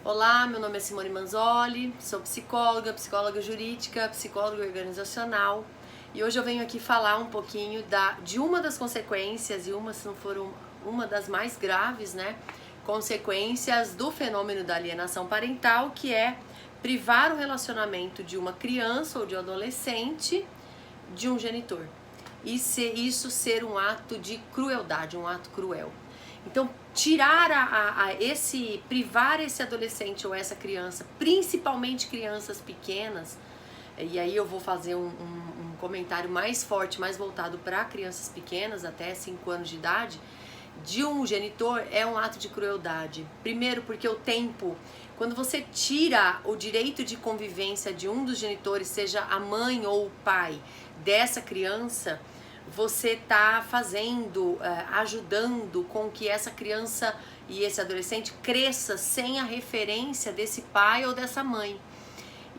Olá, meu nome é Simone Manzoli, sou psicóloga, psicóloga jurídica, psicóloga organizacional e hoje eu venho aqui falar um pouquinho de uma das consequências, e uma, se não for uma das mais graves, né, consequências do fenômeno da alienação parental, que é privar o relacionamento de uma criança ou de um adolescente de um genitor. E isso ser um ato de crueldade, um ato cruel. Então, privar esse adolescente ou essa criança, principalmente crianças pequenas, e aí eu vou fazer um comentário mais forte, mais voltado para crianças pequenas, até 5 anos de idade, de um genitor, é um ato de crueldade. Primeiro porque o tempo, quando você tira o direito de convivência de um dos genitores, seja a mãe ou o pai dessa criança, você está ajudando com que essa criança e esse adolescente cresça sem a referência desse pai ou dessa mãe.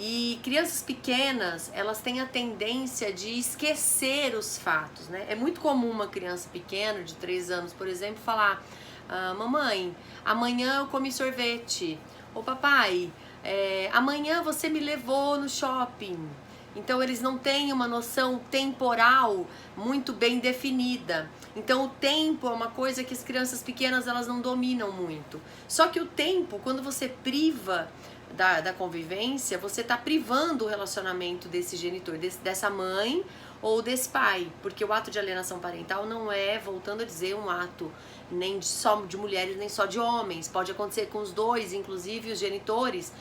E crianças pequenas, elas têm a tendência de esquecer os fatos, né? É muito comum uma criança pequena, de 3 anos, por exemplo, falar: mamãe, amanhã eu comi sorvete. Ou papai, amanhã você me levou no shopping. Então eles não têm uma noção temporal muito bem definida. Então o tempo é uma coisa que as crianças pequenas elas não dominam muito. Só que o tempo, quando você priva da convivência, você está privando o relacionamento desse genitor, dessa mãe ou desse pai, porque o ato de alienação parental não é, voltando a dizer, um ato nem só de mulheres, nem só de homens. Pode acontecer com os dois, inclusive os genitores,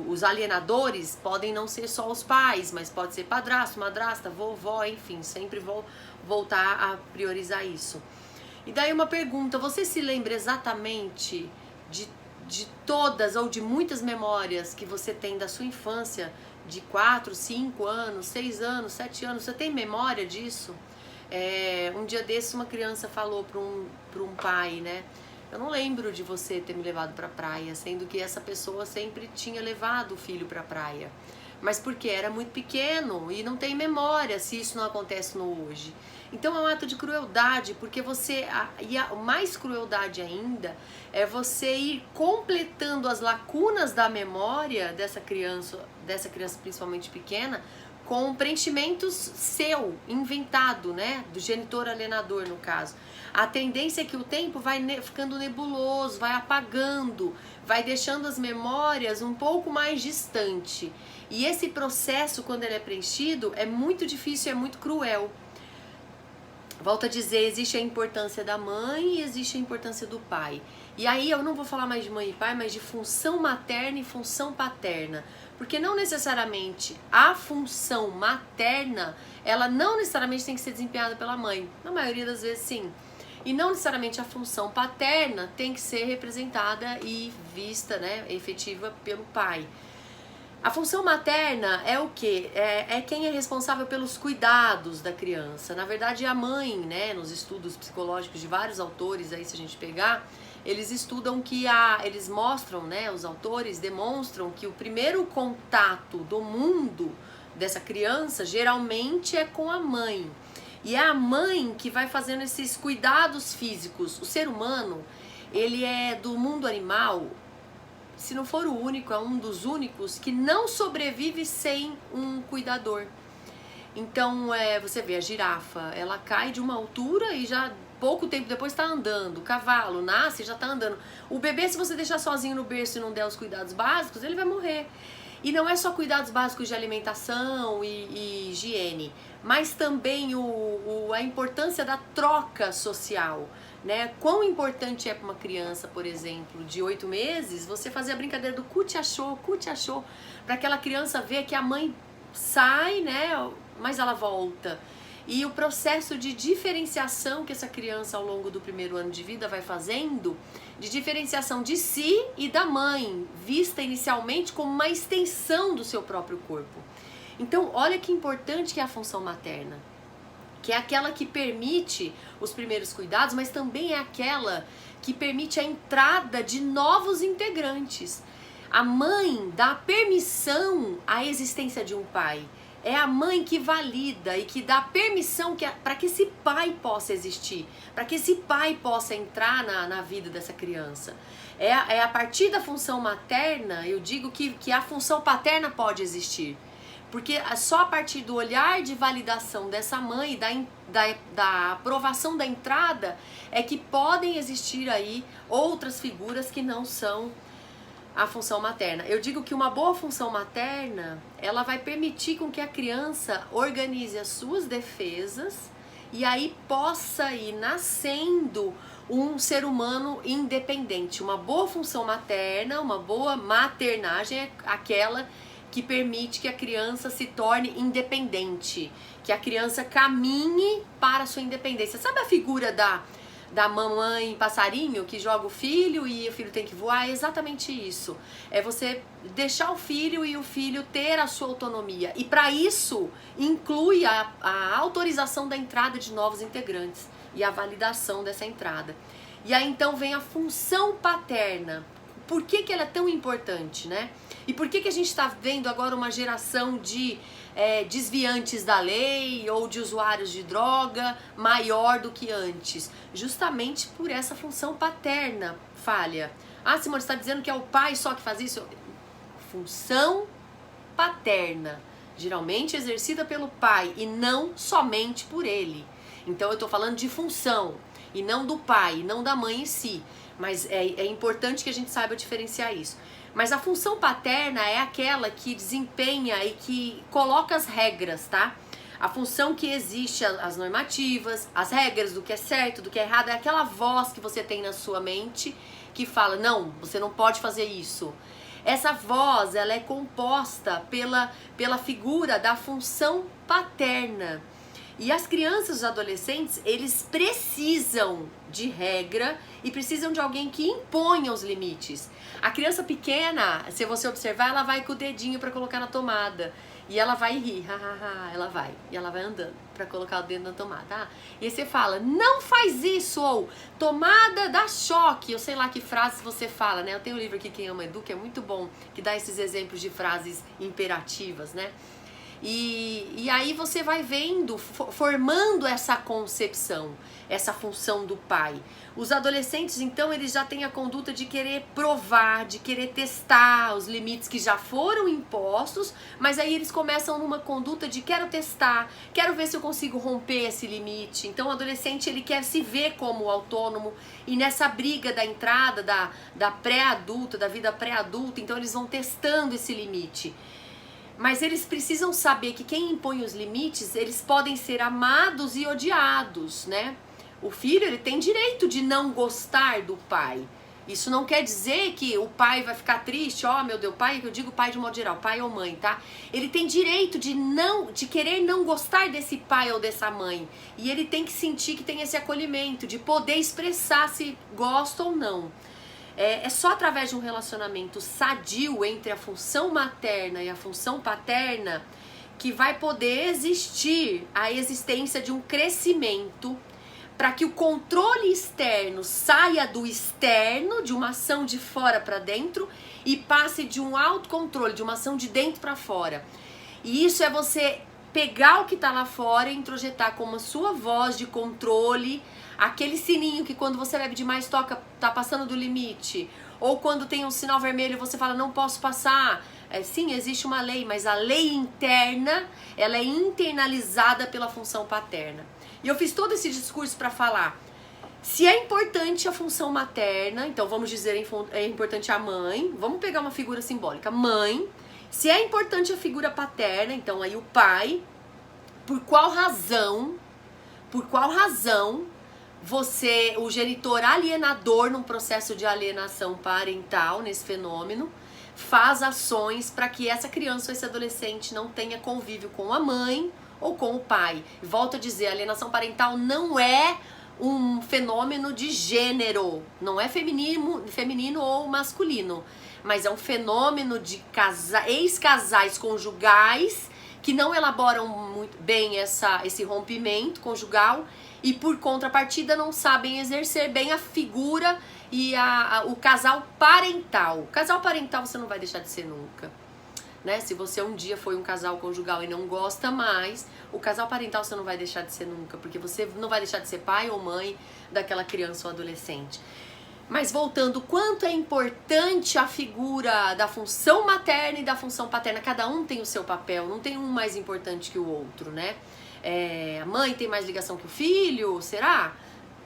os alienadores podem não ser só os pais, mas pode ser padrasto, madrasta, vovó, enfim, sempre vou voltar a priorizar isso. E daí uma pergunta: você se lembra exatamente de todas ou de muitas memórias que você tem da sua infância, de 4, 5 anos, 6 anos, 7 anos? Você tem memória disso? Um dia desses uma criança falou para um pai, né? Eu não lembro de você ter me levado para a praia, sendo que essa pessoa sempre tinha levado o filho para a praia. Mas porque era muito pequeno e não tem memória se isso não acontece no hoje. Então é um ato de crueldade, porque mais crueldade ainda é você ir completando as lacunas da memória dessa criança principalmente pequena, com preenchimentos seu, inventado, né? Do genitor alienador, no caso. A tendência é que o tempo vai ficando nebuloso, vai apagando, vai deixando as memórias um pouco mais distante. E esse processo, quando ele é preenchido, é muito difícil, é muito cruel. Volto a dizer, existe a importância da mãe e existe a importância do pai. E aí eu não vou falar mais de mãe e pai, mas de função materna e função paterna. Porque não necessariamente a função materna, ela não necessariamente tem que ser desempenhada pela mãe. Na maioria das vezes, sim. E não necessariamente a função paterna tem que ser representada e vista, né, efetiva pelo pai. A função materna é o quê? É quem é responsável pelos cuidados da criança. Na verdade, a mãe, né, nos estudos psicológicos de vários autores, aí se a gente pegar, eles estudam eles mostram, né, os autores demonstram que o primeiro contato do mundo dessa criança geralmente é com a mãe. E é a mãe que vai fazendo esses cuidados físicos. O ser humano, ele é do mundo animal, se não for o único, é um dos únicos que não sobrevive sem um cuidador. Então, você vê a girafa, ela cai de uma altura e já pouco tempo depois está andando. O cavalo nasce e já está andando. O bebê, se você deixar sozinho no berço e não der os cuidados básicos, ele vai morrer. E não é só cuidados básicos de alimentação e higiene, mas também a importância da troca social, né? Quão importante é para uma criança, por exemplo, de 8 meses, você fazer a brincadeira do cu-te-achou, para aquela criança ver que a mãe sai, né? Mas ela volta. E o processo de diferenciação que essa criança ao longo do primeiro ano de vida vai fazendo, de diferenciação de si e da mãe, vista inicialmente como uma extensão do seu próprio corpo. Então, olha que importante que é a função materna, que é aquela que permite os primeiros cuidados, mas também é aquela que permite a entrada de novos integrantes. A mãe dá permissão à existência de um pai. É a mãe que valida e que dá permissão para que esse pai possa existir, para que esse pai possa entrar na vida dessa criança. É a partir da função materna, eu digo que a função paterna pode existir. Porque só a partir do olhar de validação dessa mãe, da aprovação da entrada, é que podem existir aí outras figuras que não são a função materna. Eu digo que uma boa função materna, ela vai permitir com que a criança organize as suas defesas e aí possa ir nascendo um ser humano independente. Uma boa função materna, uma boa maternagem é aquela que permite que a criança se torne independente, que a criança caminhe para a sua independência. Sabe a figura da mamãe passarinho que joga o filho e o filho tem que voar? É exatamente isso. É você deixar o filho e o filho ter a sua autonomia. E para isso inclui a autorização da entrada de novos integrantes e a validação dessa entrada. E aí então vem a função paterna. Por que ela é tão importante, né? E por que a gente está vendo agora uma geração de desviantes da lei ou de usuários de droga maior do que antes? Justamente por essa função paterna falha. Ah, Simone, você está dizendo que é o pai só que faz isso? Função paterna, geralmente exercida pelo pai e não somente por ele. Então eu estou falando de função e não do pai, não da mãe em si. Mas é importante que a gente saiba diferenciar isso. Mas a função paterna é aquela que desempenha e que coloca as regras, tá? A função que existe, as normativas, as regras do que é certo, do que é errado, é aquela voz que você tem na sua mente que fala, não, você não pode fazer isso. Essa voz, ela é composta pela figura da função paterna. E as crianças e os adolescentes, eles precisam de regra e precisam de alguém que imponha os limites. A criança pequena, se você observar, ela vai com o dedinho para colocar na tomada. E ela vai rir, ela vai. E ela vai andando para colocar o dedo na tomada. E aí você fala, não faz isso, ou tomada dá choque. Eu sei lá que frases você fala, né? Eu tenho um livro aqui, Quem Ama Educa, é muito bom, que dá esses exemplos de frases imperativas, né? E aí você vai vendo, formando essa concepção, essa função do pai. Os adolescentes, então, eles já têm a conduta de querer provar, de querer testar os limites que já foram impostos, mas aí eles começam numa conduta de quero testar, quero ver se eu consigo romper esse limite. Então o adolescente, ele quer se ver como autônomo, e nessa briga da entrada, da pré-adulta, da vida pré-adulta, então eles vão testando esse limite. Mas eles precisam saber que quem impõe os limites, eles podem ser amados e odiados, né? O filho, ele tem direito de não gostar do pai. Isso não quer dizer que o pai vai ficar triste, meu Deus, pai, eu digo pai de modo geral, pai ou mãe, tá? Ele tem direito de querer não gostar desse pai ou dessa mãe. E ele tem que sentir que tem esse acolhimento, de poder expressar se gosta ou não. É só através de um relacionamento sadio entre a função materna e a função paterna que vai poder existir a existência de um crescimento para que o controle externo saia do externo, de uma ação de fora para dentro, e passe de um autocontrole, de uma ação de dentro para fora. E isso é você pegar o que está lá fora e introjetar como a sua voz de controle, aquele sininho que quando você bebe demais toca, tá passando do limite. Ou quando tem um sinal vermelho você fala, não posso passar. Sim, existe uma lei, mas a lei interna, ela é internalizada pela função paterna. E eu fiz todo esse discurso para falar, se é importante a função materna, então vamos dizer, é importante a mãe, vamos pegar uma figura simbólica, mãe. Se é importante a figura paterna, então aí o pai, por qual razão você, o genitor alienador num processo de alienação parental, nesse fenômeno, faz ações para que essa criança ou esse adolescente não tenha convívio com a mãe ou com o pai. Volto a dizer, a alienação parental não é um fenômeno de gênero, não é feminino ou masculino, mas é um fenômeno de ex-casais conjugais que não elaboram muito bem esse rompimento conjugal e por contrapartida não sabem exercer bem a figura e o casal parental. O casal parental você não vai deixar de ser nunca, né? Se você um dia foi um casal conjugal e não gosta mais, o casal parental você não vai deixar de ser nunca, porque você não vai deixar de ser pai ou mãe daquela criança ou adolescente. Mas voltando, quanto é importante a figura da função materna e da função paterna. Cada um tem o seu papel, não tem um mais importante que o outro, né? A mãe tem mais ligação que o filho, será?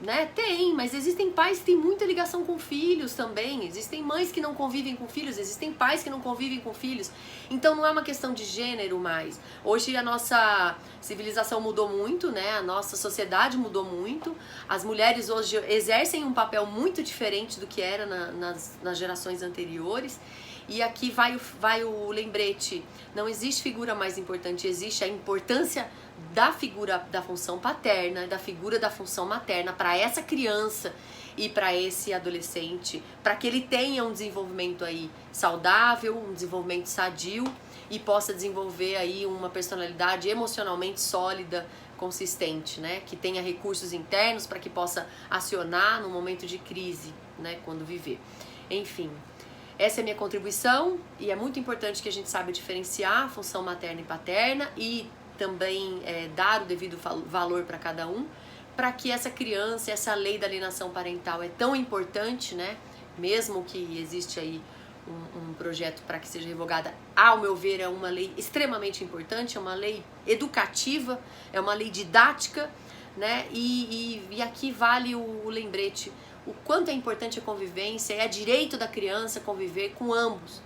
Né? Tem, mas existem pais que têm muita ligação com filhos também. Existem mães que não convivem com filhos, existem pais que não convivem com filhos. Então não é uma questão de gênero mais. Hoje a nossa civilização mudou muito, né? A nossa sociedade mudou muito. As mulheres hoje exercem um papel muito diferente do que era nas gerações anteriores. E aqui vai o lembrete, não existe figura mais importante, existe a importância da figura da função paterna, da figura da função materna para essa criança e para esse adolescente, para que ele tenha um desenvolvimento aí saudável, um desenvolvimento sadio e possa desenvolver aí uma personalidade emocionalmente sólida, consistente, né? Que tenha recursos internos para que possa acionar no momento de crise, né? Quando viver. Enfim. Essa é a minha contribuição e é muito importante que a gente saiba diferenciar a função materna e paterna e também dar o devido valor para cada um, para que essa criança, essa lei da alienação parental é tão importante, né? Mesmo que existe aí um projeto para que seja revogada, ao meu ver é uma lei extremamente importante, é uma lei educativa, é uma lei didática, né? E aqui vale o lembrete, o quanto é importante a convivência, é direito da criança conviver com ambos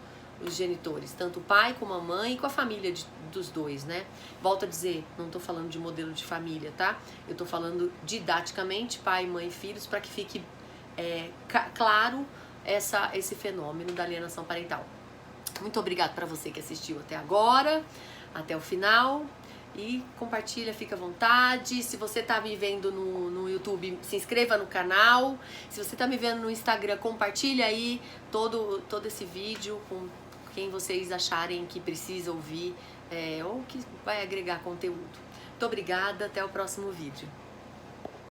os genitores, tanto o pai como a mãe e com a família dos dois, né? Volto a dizer, não estou falando de modelo de família, tá? Eu estou falando didaticamente, pai, mãe e filhos, para que fique claro esse fenômeno da alienação parental. Muito obrigado para você que assistiu até agora, até o final. E compartilha, fica à vontade. Se você tá me vendo no YouTube, se inscreva no canal. Se você tá me vendo no Instagram, compartilha aí todo esse vídeo com quem vocês acharem que precisa ouvir ou que vai agregar conteúdo. Muito obrigada, até o próximo vídeo.